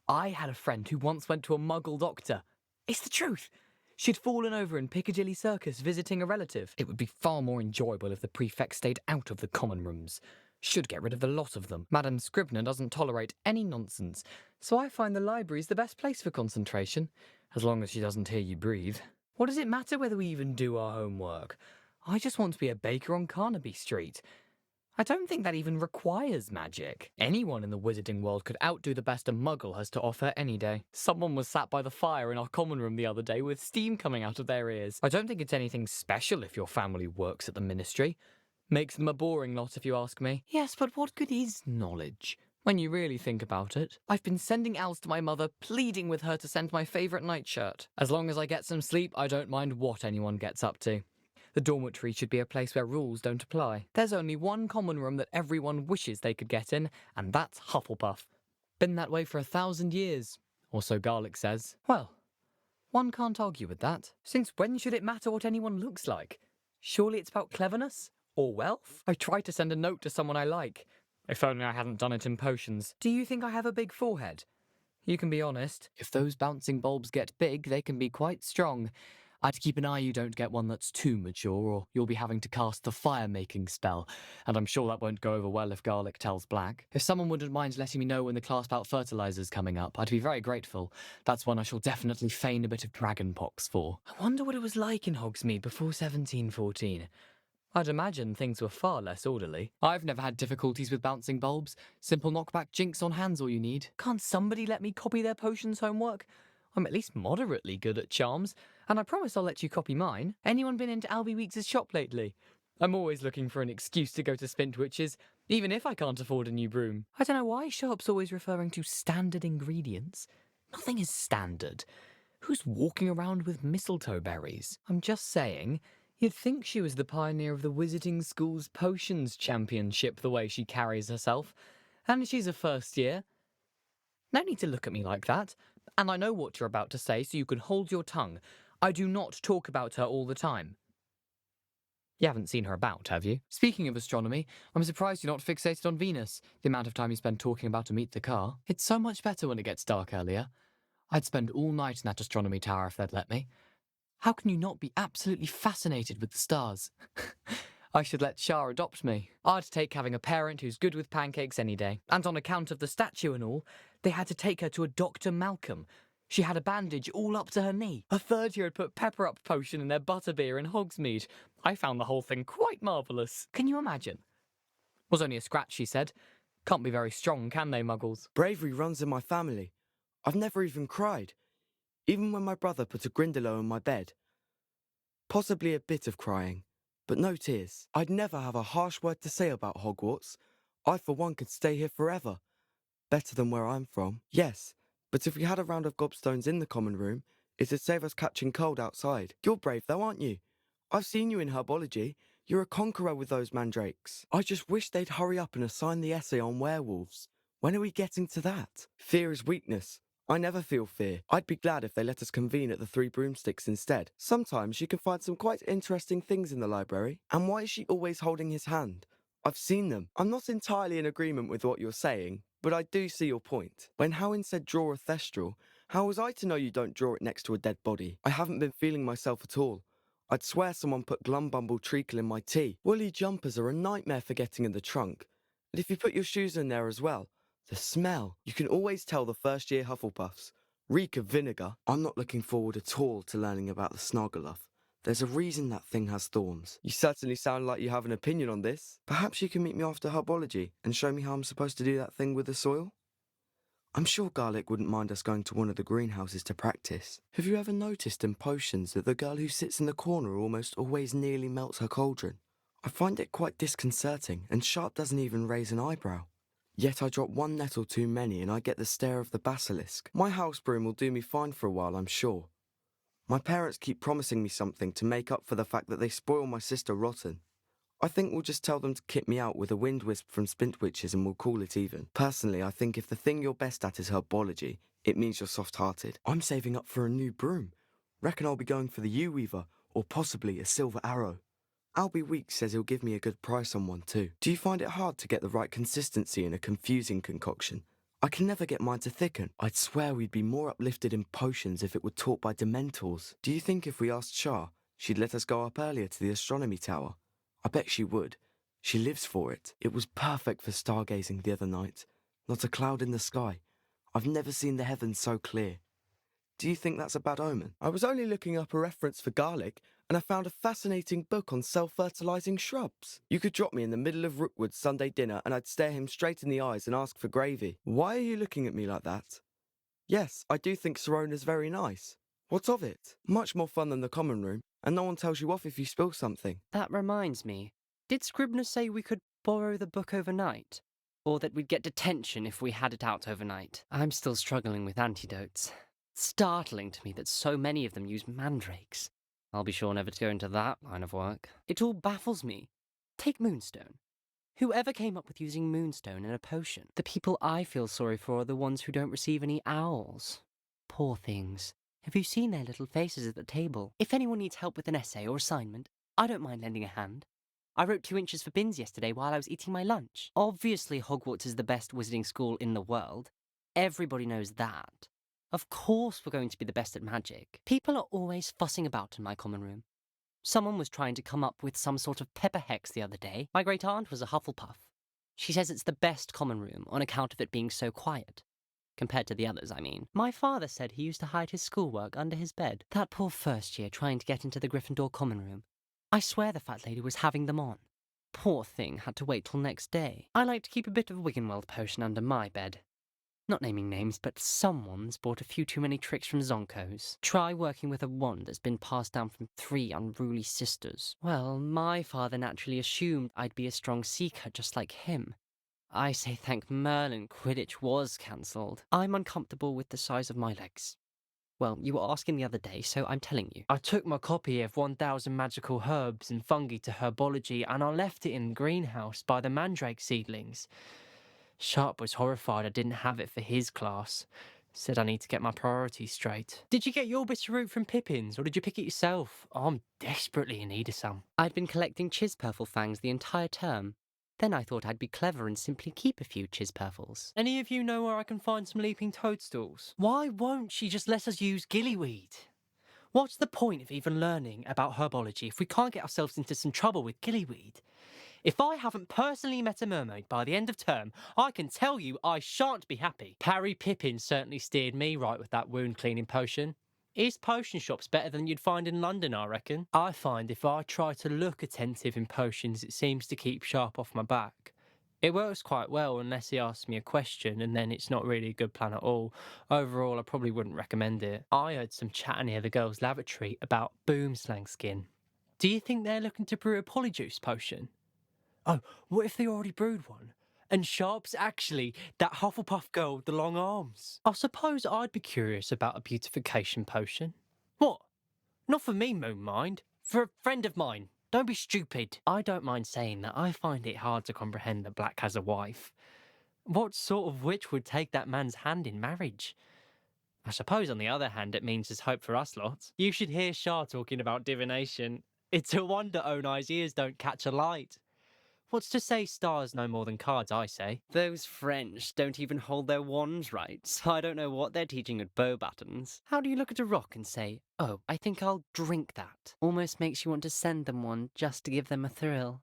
I had a friend who once went to a muggle doctor. It's the truth. She'd fallen over in Piccadilly Circus visiting a relative. It would be far more enjoyable if the prefect stayed out of the common rooms. Should get rid of the lot of them. Madame Scribner doesn't tolerate any nonsense, so I find the library's the best place for concentration, as long as she doesn't hear you breathe. What does it matter whether we even do our homework? I just want to be a baker on Carnaby Street. I don't think that even requires magic. Anyone in the wizarding world could outdo the best a muggle has to offer any day. Someone was sat by the fire in our common room the other day with steam coming out of their ears. I don't think it's anything special if your family works at the ministry. Makes them a boring lot if you ask me. Yes, but what good is knowledge? When you really think about it. I've been sending owls to my mother, pleading with her to send my favourite nightshirt. As long as I get some sleep, I don't mind what anyone gets up to. The dormitory should be a place where rules don't apply. There's only one common room that everyone wishes they could get in, and that's Hufflepuff. Been that way for 1,000 years, or so Garlic says. Well, one can't argue with that. Since when should it matter what anyone looks like? Surely it's about cleverness? Or wealth? I tried to send a note to someone I like. If only I hadn't done it in potions. Do you think I have a big forehead? You can be honest. If those bouncing bulbs get big, they can be quite strong. I'd keep an eye you don't get one that's too mature, or you'll be having to cast the fire-making spell, and I'm sure that won't go over well if Garlic tells Black. If someone wouldn't mind letting me know when the class about fertilizer's coming up, I'd be very grateful. That's one I shall definitely feign a bit of dragonpox for. I wonder what it was like in Hogsmeade before 1714. I'd imagine things were far less orderly. I've never had difficulties with bouncing bulbs. Simple knockback jinx on hand's all you need. Can't somebody let me copy their potions homework? I'm at least moderately good at charms, and I promise I'll let you copy mine. Anyone been into Albie Weeks' shop lately? I'm always looking for an excuse to go to Spintwitch's, even if I can't afford a new broom. I don't know why Sharp's always referring to standard ingredients. Nothing is standard. Who's walking around with mistletoe berries? I'm just saying, you'd think she was the pioneer of the Wizarding School's Potions Championship the way she carries herself. And she's a first year. No need to look at me like that. And I know what you're about to say, so you can hold your tongue. I do not talk about her all the time. You haven't seen her about, have you? Speaking of astronomy, I'm surprised you're not fixated on Venus, the amount of time you spend talking about to meet the car. It's so much better when it gets dark earlier. I'd spend all night in that astronomy tower if they'd let me. How can you not be absolutely fascinated with the stars? I should let Shah adopt me. I'd take having a parent who's good with pancakes any day. And on account of the statue and all, they had to take her to a Dr. Malcolm. She had a bandage all up to her knee. A third year had put pepper-up potion in their butterbeer in Hogsmeade. I found the whole thing quite marvellous. Can you imagine? Was only a scratch, she said. Can't be very strong, can they, muggles? Bravery runs in my family. I've never even cried. Even when my brother put a Grindylow on my bed. Possibly a bit of crying, but no tears. I'd never have a harsh word to say about Hogwarts. I, for one, could stay here forever. Better than where I'm from. Yes, but if we had a round of gobstones in the common room, it'd save us catching cold outside. You're brave though, aren't you? I've seen you in herbology. You're a conqueror with those mandrakes. I just wish they'd hurry up and assign the essay on werewolves. When are we getting to that? Fear is weakness. I never feel fear. I'd be glad if they let us convene at the Three Broomsticks instead. Sometimes you can find some quite interesting things in the library. And why is she always holding his hand? I've seen them. I'm not entirely in agreement with what you're saying, but I do see your point. When Howin said draw a thestral, how was I to know you don't draw it next to a dead body? I haven't been feeling myself at all. I'd swear someone put Glumbumble treacle in my tea. Woolly jumpers are a nightmare for getting in the trunk. And if you put your shoes in there as well, the smell. You can always tell the first-year Hufflepuffs. Reek of vinegar. I'm not looking forward at all to learning about the Snargaluff. There's a reason that thing has thorns. You certainly sound like you have an opinion on this. Perhaps you can meet me after herbology and show me how I'm supposed to do that thing with the soil? I'm sure Garlic wouldn't mind us going to one of the greenhouses to practice. Have you ever noticed in potions that the girl who sits in the corner almost always nearly melts her cauldron? I find it quite disconcerting, and Sharp doesn't even raise an eyebrow. Yet I drop one nettle too many and I get the stare of the basilisk. My house broom will do me fine for a while, I'm sure. My parents keep promising me something to make up for the fact that they spoil my sister rotten. I think we'll just tell them to kit me out with a wind wisp from Spintwitches and we'll call it even. Personally, I think if the thing you're best at is herbology, it means you're soft-hearted. I'm saving up for a new broom. Reckon I'll be going for the Yew-Weaver, or possibly a Silver Arrow. Albie Weeks says he'll give me a good price on one too. Do you find it hard to get the right consistency in a confusing concoction? I can never get mine to thicken. I'd swear we'd be more uplifted in potions if it were taught by Dementors. Do you think if we asked Shah, she'd let us go up earlier to the astronomy tower? I bet she would. She lives for it. It was perfect for stargazing the other night. Not a cloud in the sky. I've never seen the heavens so clear. Do you think that's a bad omen? I was only looking up a reference for garlic, and I found a fascinating book on self-fertilizing shrubs. You could drop me in the middle of Rookwood's Sunday dinner and I'd stare him straight in the eyes and ask for gravy. Why are you looking at me like that? Yes, I do think Sorona's very nice. What of it? Much more fun than the common room, and no one tells you off if you spill something. That reminds me. Did Scribner say we could borrow the book overnight? Or that we'd get detention if we had it out overnight? I'm still struggling with antidotes. Startling to me that so many of them use mandrakes. I'll be sure never to go into that line of work. It all baffles me. Take Moonstone. Whoever came up with using Moonstone in a potion? The people I feel sorry for are the ones who don't receive any owls. Poor things. Have you seen their little faces at the table? If anyone needs help with an essay or assignment, I don't mind lending a hand. I wrote 2 inches for bins yesterday while I was eating my lunch. Obviously, Hogwarts is the best wizarding school in the world. Everybody knows that. Of course we're going to be the best at magic. People are always fussing about in my common room. Someone was trying to come up with some sort of pepper hex the other day. My great-aunt was a Hufflepuff. She says it's the best common room on account of it being so quiet. Compared to the others, I mean. My father said he used to hide his schoolwork under his bed. That poor first year trying to get into the Gryffindor common room. I swear the fat lady was having them on. Poor thing had to wait till next day. I like to keep a bit of Wiggenweld potion under my bed. Not naming names, but someone's bought a few too many tricks from Zonko's. Try working with a wand that's been passed down from 3 unruly sisters. Well, my father naturally assumed I'd be a strong seeker just like him. I say thank Merlin Quidditch was cancelled. I'm uncomfortable with the size of my legs. Well, you were asking the other day, so I'm telling you. I took my copy of 1000 Magical Herbs and Fungi to Herbology and I left it in the greenhouse by the mandrake seedlings. Sharp was horrified I didn't have it for his class. Said I need to get my priorities straight. Did you get your bitterroot from Pippin's, or did you pick it yourself? I'm desperately in need of some. I'd been collecting Chispurple fangs the entire term. Then I thought I'd be clever and simply keep a few Chispurples. Any of you know where I can find some leaping toadstools? Why won't she just let us use gillyweed? What's the point of even learning about herbology if we can't get ourselves into some trouble with gillyweed? If I haven't personally met a mermaid by the end of term, I can tell you I shan't be happy. Parry Pippin certainly steered me right with that wound cleaning potion. His potion shop's better than you'd find in London, I reckon. I find if I try to look attentive in potions, it seems to keep Sharp off my back. It works quite well unless he asks me a question, and then it's not really a good plan at all. Overall, I probably wouldn't recommend it. I heard some chatter near the girls' lavatory about boomslang skin. Do you think they're looking to brew a polyjuice potion? Oh, what if they already brewed one? And Sharp's actually that Hufflepuff girl with the long arms. I suppose I'd be curious about a beautification potion. What? Not for me, Moonmind. For a friend of mine. Don't be stupid. I don't mind saying that I find it hard to comprehend that Black has a wife. What sort of witch would take that man's hand in marriage? I suppose on the other hand it means there's hope for us lot. You should hear Shah talking about divination. It's a wonder Onai's ears don't catch a light. What's to say stars know more than cards, I say. Those French don't even hold their wands right, so I don't know what they're teaching at bow buttons. How do you look at a rock and say, oh, I think I'll drink that? Almost makes you want to send them one just to give them a thrill.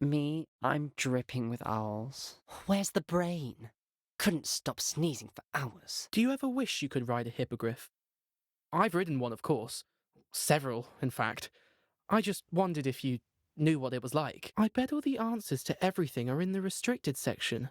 Me, I'm dripping with owls. Where's the brain? Couldn't stop sneezing for hours. Do you ever wish you could ride a hippogriff? I've ridden one, of course. Several, in fact. I just wondered if you knew what it was like. I bet all the answers to everything are in the restricted section.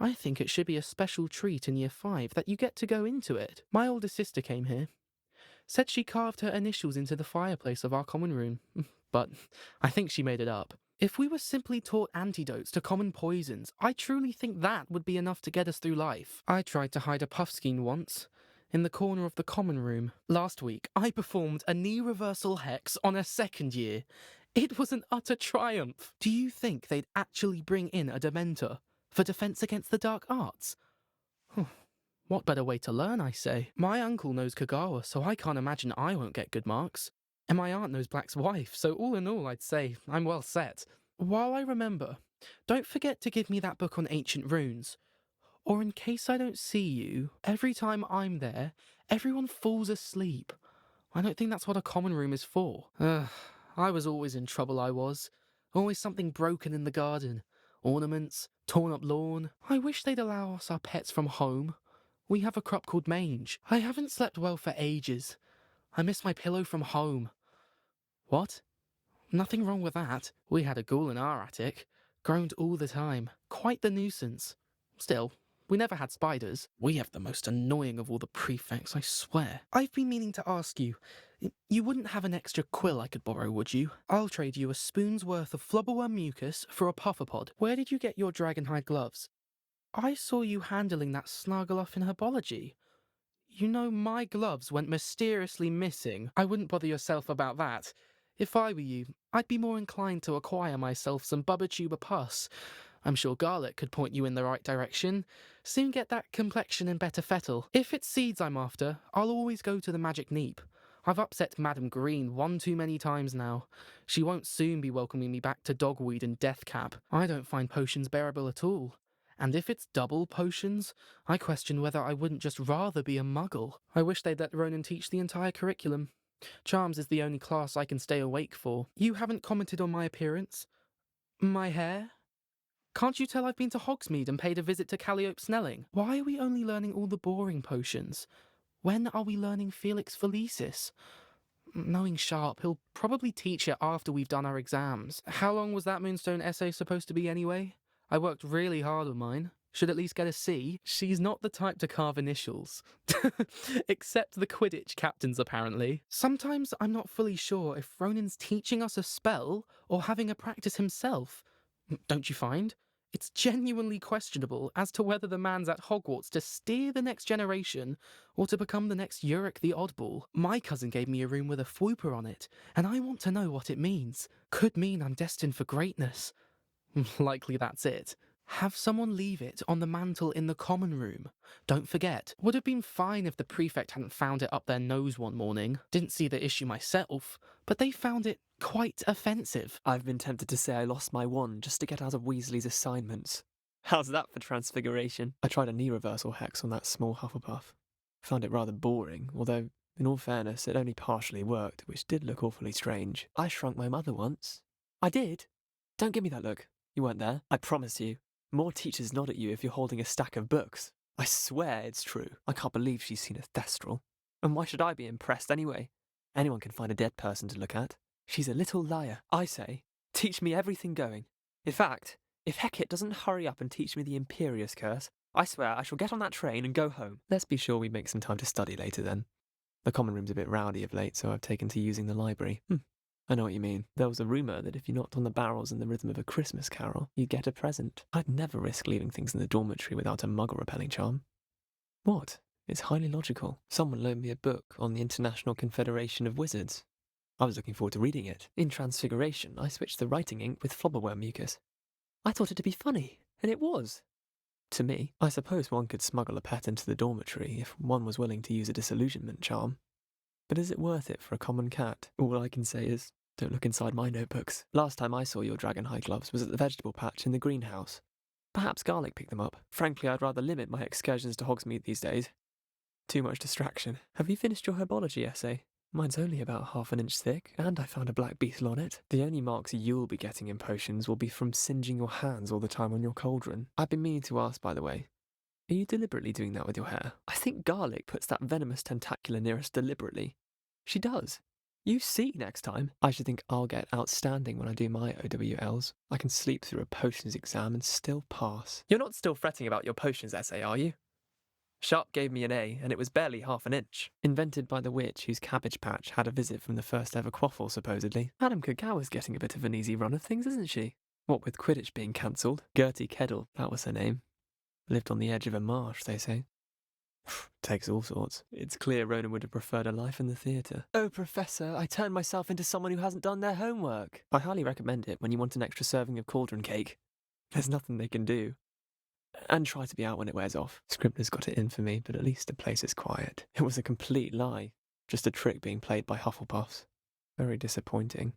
I think it should be a special treat in Year 5 that you get to go into it. My older sister came here. Said she carved her initials into the fireplace of our common room. But I think she made it up. If we were simply taught antidotes to common poisons, I truly think that would be enough to get us through life. I tried to hide a puffskein once, in the corner of the common room. Last week, I performed a knee reversal hex on a second year. It was an utter triumph. Do you think they'd actually bring in a Dementor for defense against the dark arts? What better way to learn, I say. My uncle knows Kagawa, so I can't imagine I won't get good marks. And my aunt knows Black's wife, so all in all, I'd say I'm well set. While I remember, don't forget to give me that book on ancient runes. Or in case I don't see you, every time I'm there, everyone falls asleep. I don't think that's what a common room is for. I was always in trouble, I was. Always something broken in the garden. Ornaments, torn up lawn. I wish they'd allow us our pets from home. We have a crop called mange. I haven't slept well for ages. I miss my pillow from home. What? Nothing wrong with that. We had a ghoul in our attic. Groaned all the time. Quite the nuisance. Still, we never had spiders. We have the most annoying of all the prefects, I swear. I've been meaning to ask you. You wouldn't have an extra quill I could borrow, would you? I'll trade you a spoon's worth of flubberworm mucus for a pufferpod. Where did you get your dragonhide gloves? I saw you handling that Snargle-off in herbology. You know, my gloves went mysteriously missing. I wouldn't bother yourself about that. If I were you, I'd be more inclined to acquire myself some Bubba pus. I'm sure garlic could point you in the right direction. Soon get that complexion and better fettle. If it's seeds I'm after, I'll always go to the magic neep. I've upset Madam Green one too many times now. She won't soon be welcoming me back to dogweed and deathcap. I don't find potions bearable at all. And if it's double potions, I question whether I wouldn't just rather be a muggle. I wish they'd let Ronan teach the entire curriculum. Charms is the only class I can stay awake for. You haven't commented on my appearance? My hair? Can't you tell I've been to Hogsmeade and paid a visit to Calliope Snelling? Why are we only learning all the boring potions? When are we learning Felix Felicis? Knowing Sharp, he'll probably teach it after we've done our exams. How long was that Moonstone essay supposed to be anyway? I worked really hard on mine. Should at least get a C. She's not the type to carve initials. Except the Quidditch captains, apparently. Sometimes I'm not fully sure if Ronan's teaching us a spell or having a practice himself. Don't you find? It's genuinely questionable as to whether the man's at Hogwarts to steer the next generation or to become the next Uric the Oddball. My cousin gave me a room with a fwooper on it, and I want to know what it means. Could mean I'm destined for greatness. Likely that's it. Have someone leave it on the mantel in the common room. Don't forget. Would have been fine if the prefect hadn't found it up their nose one morning. Didn't see the issue myself, but they found it quite offensive. I've been tempted to say I lost my wand just to get out of Weasley's assignments. How's that for transfiguration? I tried a knee reversal hex on that small Hufflepuff. Found it rather boring, although, in all fairness, it only partially worked, which did look awfully strange. I shrunk my mother once. I did? Don't give me that look. You weren't there. I promise you. More teachers nod at you if you're holding a stack of books. I swear it's true. I can't believe she's seen a thestral. And why should I be impressed anyway? Anyone can find a dead person to look at. She's a little liar. I say, teach me everything going. In fact, if Hecate doesn't hurry up and teach me the Imperious Curse, I swear I shall get on that train and go home. Let's be sure we make some time to study later then. The common room's a bit rowdy of late, so I've taken to using the library. I know what you mean. There was a rumour that if you knocked on the barrels in the rhythm of a Christmas carol, you'd get a present. I'd never risk leaving things in the dormitory without a muggle-repelling charm. What? It's highly logical. Someone loaned me a book on the International Confederation of Wizards. I was looking forward to reading it. In Transfiguration, I switched the writing ink with flubberworm mucus. I thought it to be funny, and it was. To me, I suppose one could smuggle a pet into the dormitory if one was willing to use a disillusionment charm. But is it worth it for a common cat? All I can say is, don't look inside my notebooks. Last time I saw your dragonhide gloves was at the vegetable patch in the greenhouse. Perhaps Garlic picked them up. Frankly, I'd rather limit my excursions to Hogsmeade these days. Too much distraction. Have you finished your herbology essay? Mine's only about half an inch thick, and I found a black beetle on it. The only marks you'll be getting in potions will be from singeing your hands all the time on your cauldron. I've been meaning to ask, by the way, are you deliberately doing that with your hair? I think Garlic puts that venomous tentacular near us deliberately. She does. You see next time. I should think I'll get outstanding when I do my OWLs. I can sleep through a potions exam and still pass. You're not still fretting about your potions essay, are you? Sharp gave me an A, and it was barely half an inch. Invented by the witch whose cabbage patch had a visit from the first ever quaffle, supposedly. Madame Kagawa's getting a bit of an easy run of things, isn't she? What with Quidditch being cancelled? Gertie Keddle, that was her name. Lived on the edge of a marsh, they say. Takes all sorts. It's clear Ronan would have preferred a life in the theatre. Oh, Professor, I turned myself into someone who hasn't done their homework. I highly recommend it when you want an extra serving of cauldron cake. There's nothing they can do. And try to be out when it wears off. Scribner's got it in for me, but at least the place is quiet. It was a complete lie. Just a trick being played by Hufflepuffs. Very disappointing.